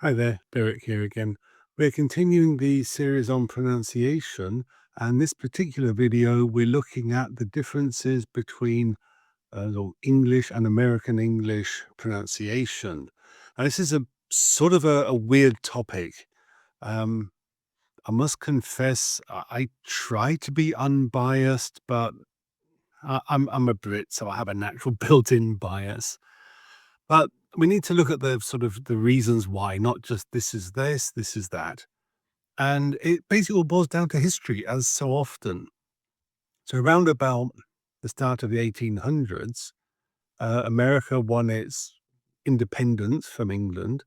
Hi there, Derek here again. We're continuing the series on pronunciation, and this particular video, we're looking at the differences between the English and American English pronunciation. And this is a sort of a weird topic. Um, I must confess, I try to be unbiased, but I'm a Brit, so I have a natural built-in bias. But we need to look at the sort of the reasons why, not just this is that. And it basically all boils down to history, as so often. So around about the start of the 1800s, America won its independence from England.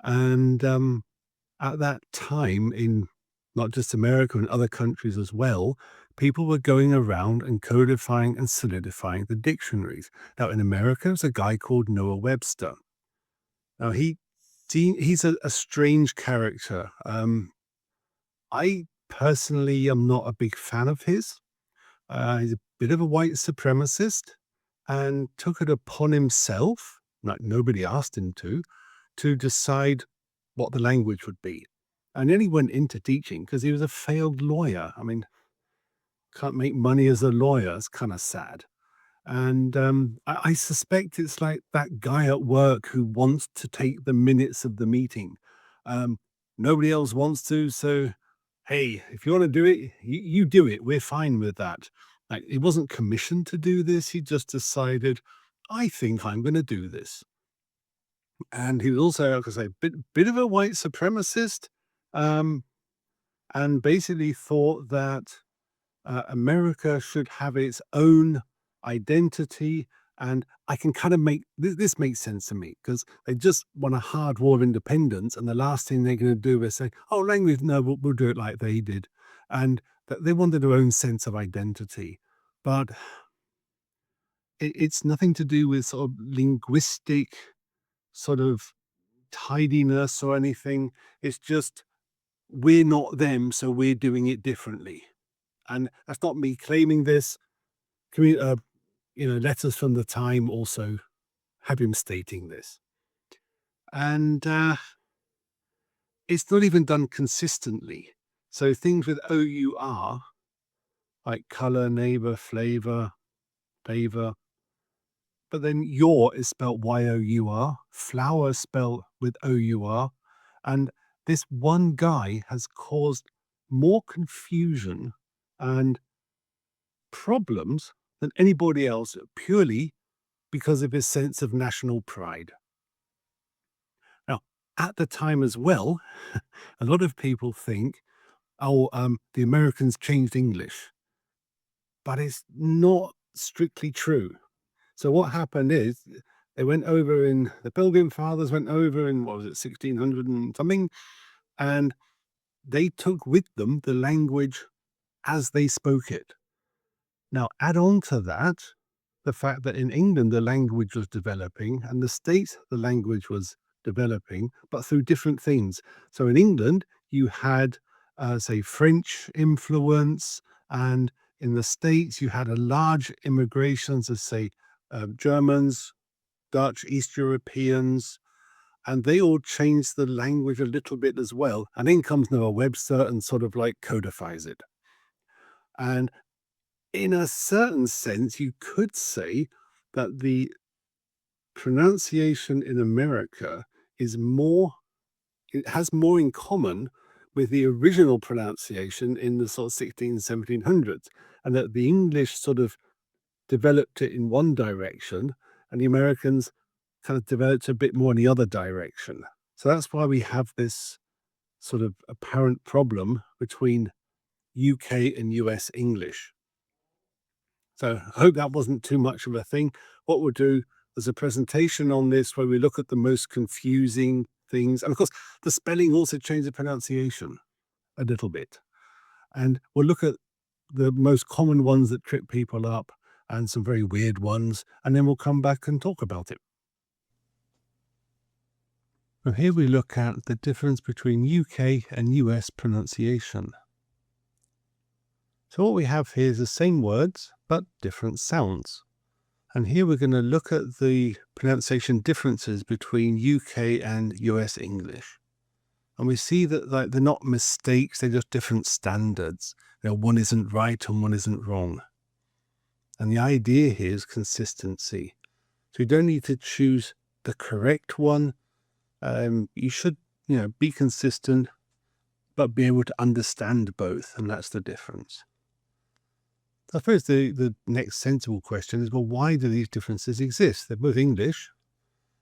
And at that time, in not just America and other countries as well, people were going around and codifying and solidifying the dictionaries. Now, in America, there's a guy called Noah Webster. Now, he's a strange character. I personally am not a big fan of his. He's a bit of a white supremacist and took it upon himself, like nobody asked him to decide what the language would be. And then he went into teaching because he was a failed lawyer. I mean, can't make money as a lawyer. It's kind of sad. And I suspect it's like that guy at work who wants to take the minutes of the meeting. Um, Nobody else wants to. So, hey, if you want to do it, you do it. We're fine with that. Like, he wasn't commissioned to do this. He just decided, I think I'm going to do this. And he was also, like I say, bit of a white supremacist, um, and basically thought that America should have its own identity. And I can kind of make this makes sense to me because they just won a hard war of independence, and the last thing they're going to do is say, "Oh, language, no, we'll do it like they did," and that they wanted their own sense of identity. But it's nothing to do with sort of linguistic sort of tidiness or anything. It's just we're not them, so we're doing it differently. And that's not me claiming this. Letters from the time also have him stating this. And it's not even done consistently. So things with OUR, like color, neighbor, flavor, favor, but then your is spelled YOUR, flower spelled with OUR. And this one guy has caused more confusion and problems than anybody else purely because of his sense of national pride. Now, at the time as well, a lot of people think, oh, the Americans changed English, but it's not strictly true. So what happened is they went over in the Pilgrim Fathers went over in what was it, 1600 and something, and they took with them the language as they spoke it. Now, add on to that the fact that in England the language was developing and the States the language was developing, but through different things. So in England, you had, say, French influence, and in the States, you had a large immigrations of, say, Germans, Dutch, East Europeans, and they all changed the language a little bit as well. And in comes Noah Webster and sort of like codifies it. And in a certain sense, you could say that the pronunciation in America is more, it has more in common with the original pronunciation in the sort of 1700s, and that the English sort of developed it in one direction, and the Americans kind of developed a bit more in the other direction. So that's why we have this sort of apparent problem between UK and US English. So I hope that wasn't too much of a thing. What we'll do is a presentation on this where we look at the most confusing things. And of course, the spelling also changed the pronunciation a little bit. And we'll look at the most common ones that trip people up and some very weird ones. And then we'll come back and talk about it. Now here we look at the difference between UK and US pronunciation. So what we have here is the same words, but different sounds. And here we're going to look at the pronunciation differences between UK and US English. And we see that like they're not mistakes, they're just different standards. One isn't right and one isn't wrong. And the idea here is consistency. So you don't need to choose the correct one. You should, be consistent, but be able to understand both. And that's the difference. I suppose the next sensible question is, well, why do these differences exist? They're both English.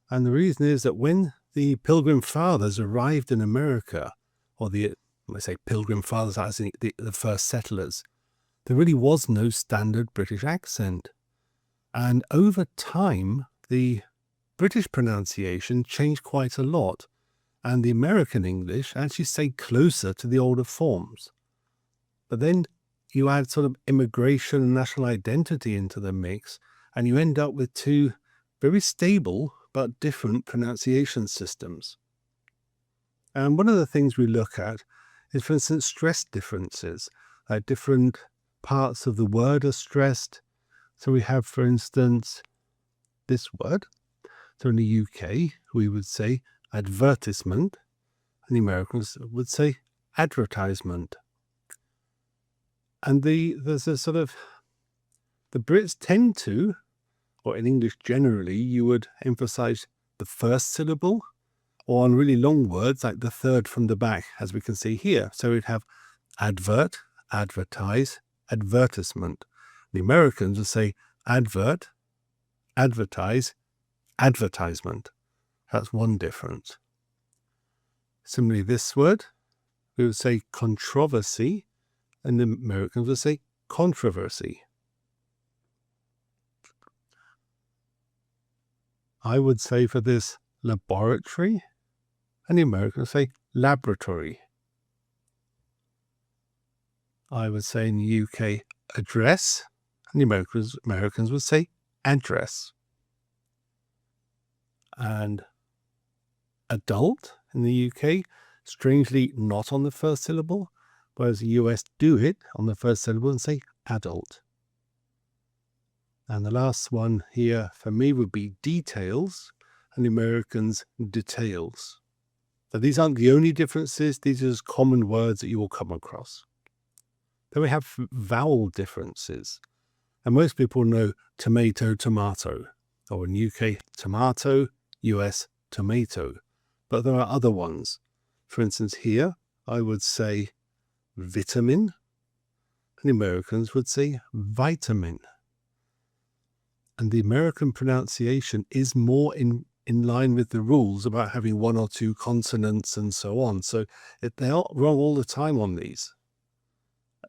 And the reason is that when the Pilgrim Fathers arrived in America, or let's say Pilgrim Fathers as in the first settlers, there really was no standard British accent. And over time, the British pronunciation changed quite a lot, and the American English actually stayed closer to the older forms. But then you add sort of immigration and national identity into the mix, and you end up with two very stable but different pronunciation systems. And one of the things we look at is, for instance, stress differences. Different parts of the word are stressed. So we have, for instance, this word. So in the UK, we would say advertisement, and the Americans would say advertisement. And there's a sort of, the Brits tend to, or in English generally, you would emphasize the first syllable, or on really long words like the third from the back, as we can see here. So we'd have advert, advertise, advertisement. The Americans would say advert, advertise, advertisement. That's one difference. Similarly, this word, we would say controversy, and the Americans would say controversy. I would say for this laboratory, and the Americans say laboratory. I would say in the UK address, and the Americans would say address. And adult in the UK, strangely not on the first syllable, whereas the US do it on the first syllable and say adult. And the last one here for me would be details, and the Americans details. So these aren't the only differences, these are just common words that you will come across. Then we have vowel differences. And most people know tomato, tomato, or in UK, tomato, US, tomato. But there are other ones. For instance, here, I would say vitamin, and the Americans would say vitamin. And the American pronunciation is more in line with the rules about having one or two consonants and so on. So they aren't wrong all the time on these.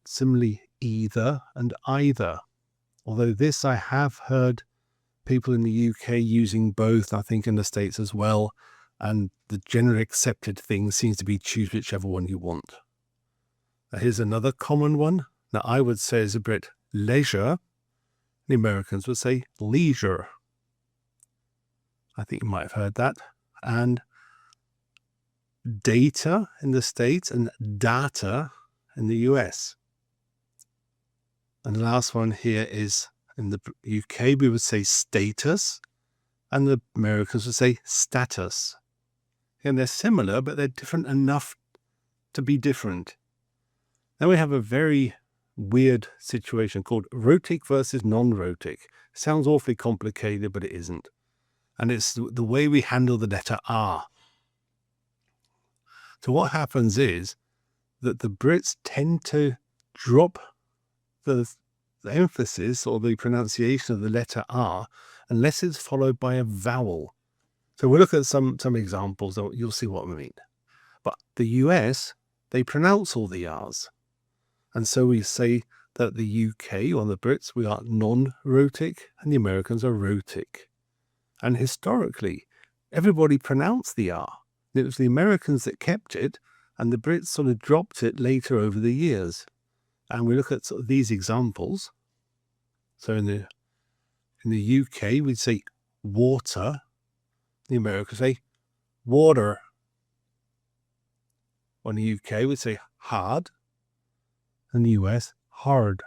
Similarly, either and either. Although this I have heard people in the UK using both, I think in the States as well. And the generally accepted thing seems to be choose whichever one you want. Now, here's another common one. Now, I would say as a Brit, leisure. The Americans would say leisure. I think you might have heard that. And data in the States and data in the US. And the last one here is in the UK, we would say status, and the Americans would say status. And they're similar, but they're different enough to be different. Then we have a very weird situation called rhotic versus non-rhotic. Sounds awfully complicated, but it isn't. And it's the way we handle the letter R. So what happens is that the Brits tend to drop the emphasis or the pronunciation of the letter R unless it's followed by a vowel. So we'll look at some examples, you'll see what I mean. But the US, they pronounce all the R's. And so we say that the UK, or the Brits, we are non-rhotic, and the Americans are rhotic. And historically, everybody pronounced the R. It was the Americans that kept it, and the Brits sort of dropped it later over the years. And we look at sort of these examples. So in the UK, we'd say water. The Americans say water. Or in the UK, we'd say hard. In the US, hard.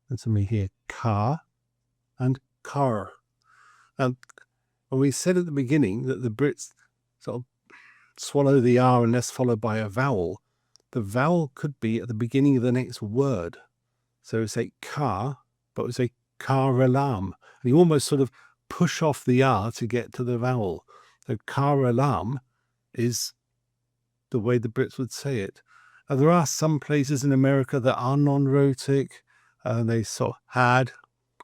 And so we hear car and car. And we said at the beginning that the Brits sort of swallow the R unless followed by a vowel, the vowel could be at the beginning of the next word. So we say car, but we say car alarm. And you almost sort of push off the R to get to the vowel. So car alarm is the way the Brits would say it. There are some places in America that are non-rhotic. They sort of had,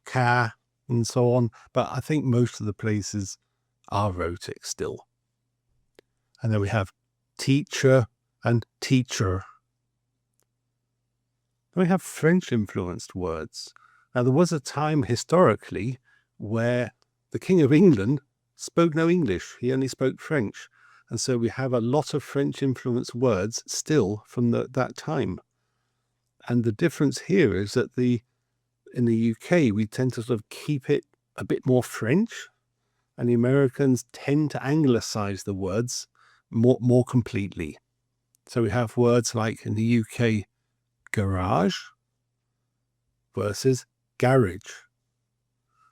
car, and so on. But I think most of the places are rhotic still. And then we have teacher and teacher. Then we have French-influenced words. Now, there was a time historically where the King of England spoke no English. He only spoke French. And so we have a lot of French-influenced words still from that time. And the difference here is that in the UK, we tend to sort of keep it a bit more French, and the Americans tend to anglicize the words more completely. So we have words like in the UK, garage versus garage.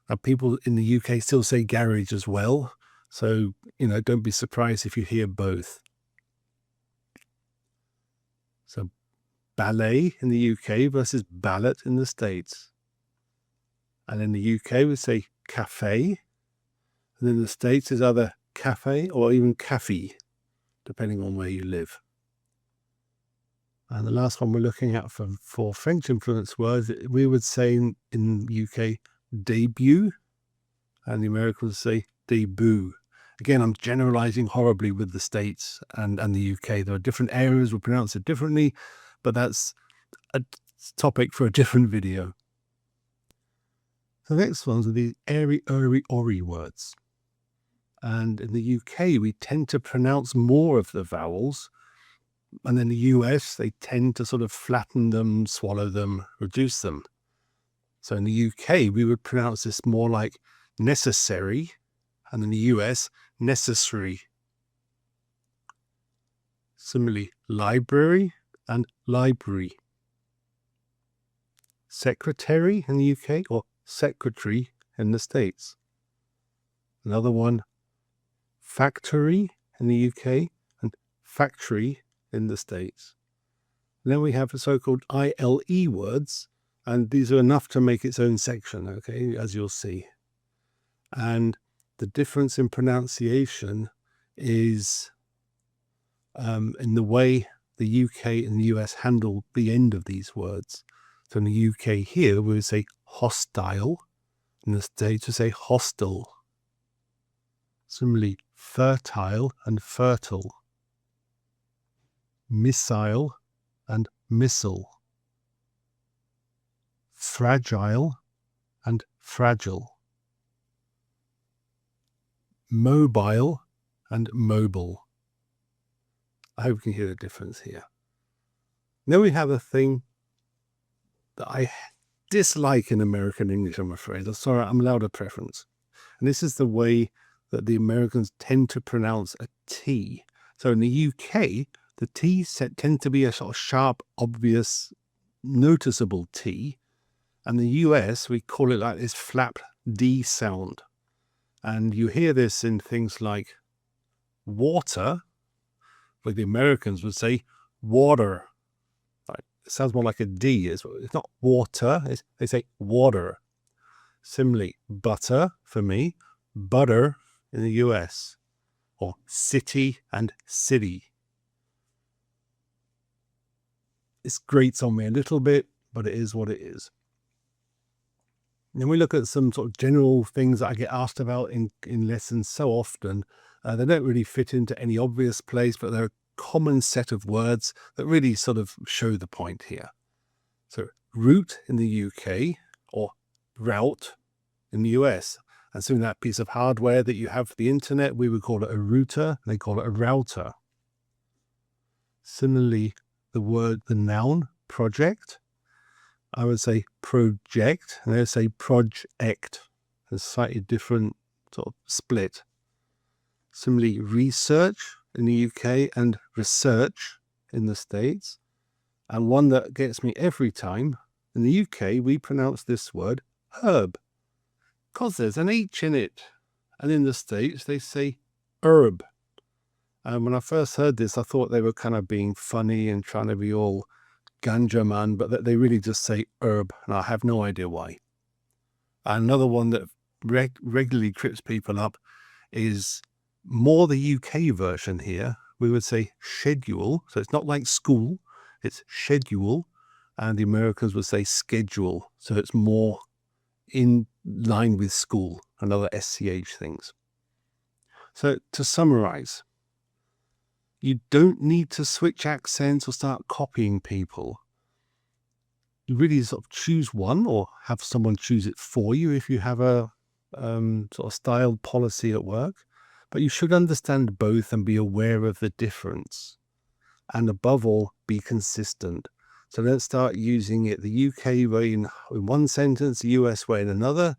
Now, people in the UK still say garage as well. So, don't be surprised if you hear both. So ballet in the UK versus ballet in the States. And in the UK, we say cafe. And in the States, is either cafe or even cafe, depending on where you live. And the last one we're looking at for French influence words, we would say in UK, debut, and the Americans say debut. Again, I'm generalizing horribly with the States and the UK. There are different areas, we pronounce it differently, but that's a topic for a different video. The next ones are the airy, ori words. And in the UK, we tend to pronounce more of the vowels. And in the US, they tend to sort of flatten them, swallow them, reduce them. So in the UK, we would pronounce this more like necessary, and in the US, necessary. Similarly, library and library. Secretary in the UK or secretary in the States. Another one, factory in the UK and factory in the States. And then we have the so-called ILE words, and these are enough to make its own section, okay, as you'll see. And the difference in pronunciation is in the way the UK and the US handle the end of these words. So in the UK here, we would say hostile. In the States, we say hostile. Similarly, fertile and fertile. Missile and missile. Fragile and fragile. Mobile and mobile. I hope you can hear the difference here. Then we have a thing that I dislike in American English, I'm afraid. Sorry, I'm allowed a preference. And this is the way that the Americans tend to pronounce a T. So in the UK, the T tends to be a sort of sharp, obvious, noticeable T. And the US, we call it like this flap D sound. And you hear this in things like water, like the Americans would say water. It sounds more like a D. It's not water, they say water. Similarly, butter for me, butter in the US, or city and city. This grates on me a little bit, but it is what it is. Then we look at some sort of general things that I get asked about in lessons so often. They don't really fit into any obvious place, but they're a common set of words that really sort of show the point here. So route in the UK or route in the US. And so that piece of hardware that you have for the internet, we would call it a router, they call it a router. Similarly, the noun project, I would say project, and they would say project. A slightly different sort of split. Similarly, research in the UK and research in the States. And one that gets me every time, in the UK, we pronounce this word herb, because there's an H in it. And in the States, they say herb. And when I first heard this, I thought they were kind of being funny and trying to be all ganja man, but that they really just say herb, and I have no idea why. Another one that regularly trips people up is more the UK version here. We would say schedule. So it's not like school, it's schedule. And the Americans would say schedule. So it's more in line with school and other SCH things. So to summarize, you don't need to switch accents or start copying people. You really sort of choose one or have someone choose it for you if you have a sort of style policy at work. But you should understand both and be aware of the difference. And above all, be consistent. So don't start using it the UK way in one sentence, the US way in another.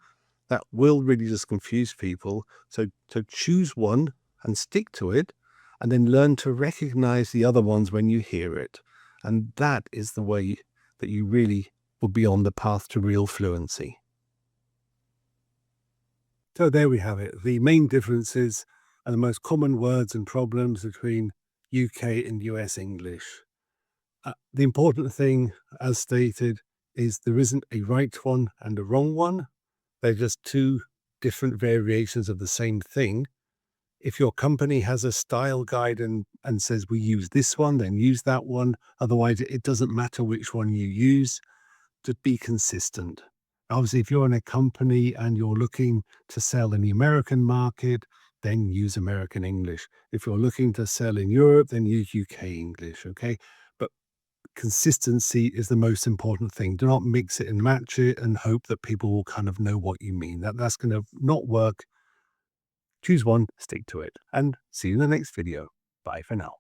That will really just confuse people. So choose one and stick to it, and then learn to recognize the other ones when you hear it. And that is the way that you really will be on the path to real fluency. So there we have it. The main differences and the most common words and problems between UK and US English. The important thing, as stated, is there isn't a right one and a wrong one. They're just two different variations of the same thing. If your company has a style guide and says we use this one, then use that one. Otherwise, it doesn't matter which one you use. To be consistent. Obviously, if you're in a company and you're looking to sell in the American market, then use American English. If you're looking to sell in Europe, then use UK English, okay? But consistency is the most important thing. Do not mix it and match it and hope that people will kind of know what you mean. That's going to not work. Choose one, stick to it, and see you in the next video. Bye for now.